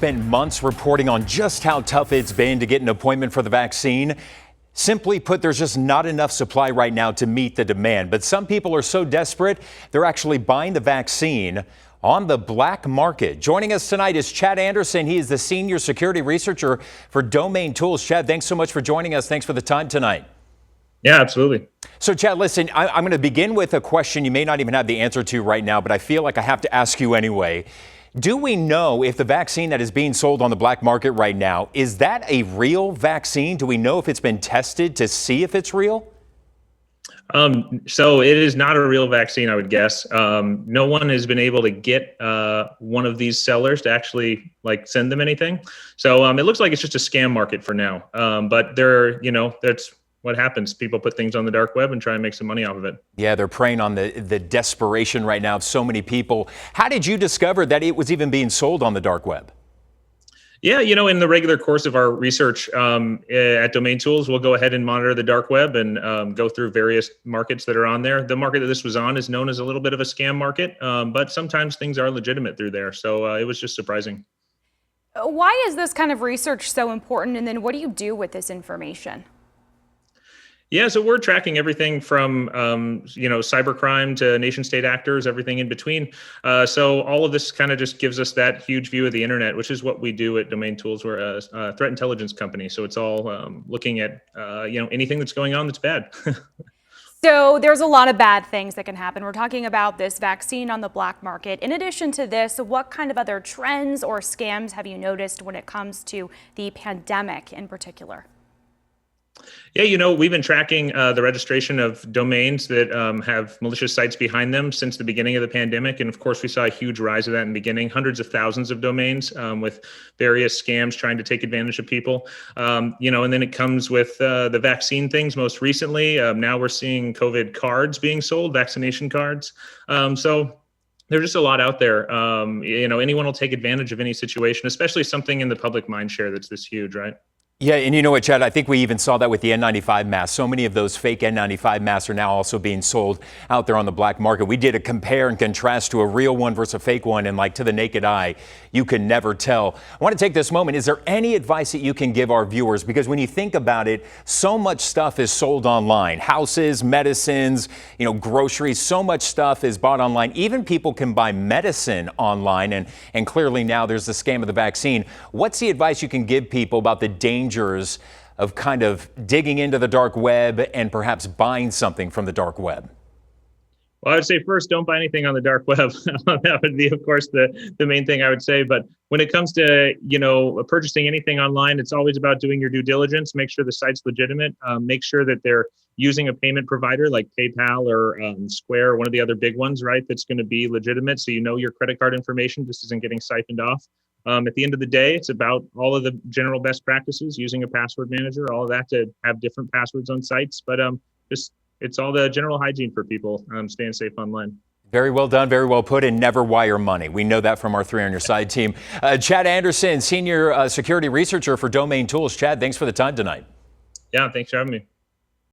spent months reporting on just how tough it's been to get an appointment for the vaccine. Simply put, there's just not enough supply right now to meet the demand. But some people are so desperate, they're actually buying the vaccine on the black market. Joining us tonight is Chad Anderson. He is the senior security researcher for Domain Tools. Chad, thanks so much for joining us. Thanks for the time tonight. Yeah, absolutely. So, Chad, listen, I'm going to begin with a question you may not even have the answer to right now, but I feel like I have to ask you anyway. Do we know if the vaccine that is being sold on the black market right now, is that a real vaccine? Do we know if it's been tested to see if it's real? So it is not a real vaccine, I would guess. No one has been able to get one of these sellers to actually send them anything. So it looks like it's just a scam market for now. But that's what happens. People put things on the dark web and try and make some money off of it. Yeah, they're preying on the desperation right now of so many people. How did you discover that it was even being sold on the dark web? Yeah, in the regular course of our research at Domain Tools, we'll go ahead and monitor the dark web and go through various markets that are on there. The market that this was on is known as a little bit of a scam market, but sometimes things are legitimate through there. So it was just surprising. Why is this kind of research so important? And then what do you do with this information? Yeah, so we're tracking everything from, cybercrime to nation state actors, everything in between. So all of this kind of just gives us that huge view of the internet, which is what we do at Domain Tools. We're a threat intelligence company. So it's all looking at, anything that's going on that's bad. So there's a lot of bad things that can happen. We're talking about this vaccine on the black market. In addition to this, what kind of other trends or scams have you noticed when it comes to the pandemic in particular? Yeah, we've been tracking the registration of domains that have malicious sites behind them since the beginning of the pandemic. And of course, we saw a huge rise of that in the beginning, hundreds of thousands of domains with various scams trying to take advantage of people. And then it comes with the vaccine things most recently. Now we're seeing COVID cards being sold, vaccination cards. So there's just a lot out there. Anyone will take advantage of any situation, especially something in the public mind share that's this huge, right? Yeah, and you know what, Chad, I think we even saw that with the N95 masks. So many of those fake N95 masks are now also being sold out there on the black market. We did a compare and contrast to a real one versus a fake one, and to the naked eye, you can never tell. I want to take this moment. Is there any advice that you can give our viewers? Because when you think about it, so much stuff is sold online. Houses, medicines, groceries, so much stuff is bought online. Even people can buy medicine online, and clearly now there's the scam of the vaccine. What's the advice you can give people about the dangers of kind of digging into the dark web and perhaps buying something from the dark web? Well, I would say first, don't buy anything on the dark web. That would be, of course, the main thing I would say. But when it comes to, purchasing anything online, it's always about doing your due diligence. Make sure the site's legitimate. Make sure that they're using a payment provider like PayPal or Square, or one of the other big ones, right? That's going to be legitimate. So your credit card information just isn't getting siphoned off. At the end of the day, it's about all of the general best practices, using a password manager, all of that to have different passwords on sites. But it's all the general hygiene for people staying safe online. Very well done, very well put, and never wire money. We know that from our Three on Your Side team. Chad Anderson, senior security researcher for Domain Tools. Chad, thanks for the time tonight. Yeah, thanks for having me.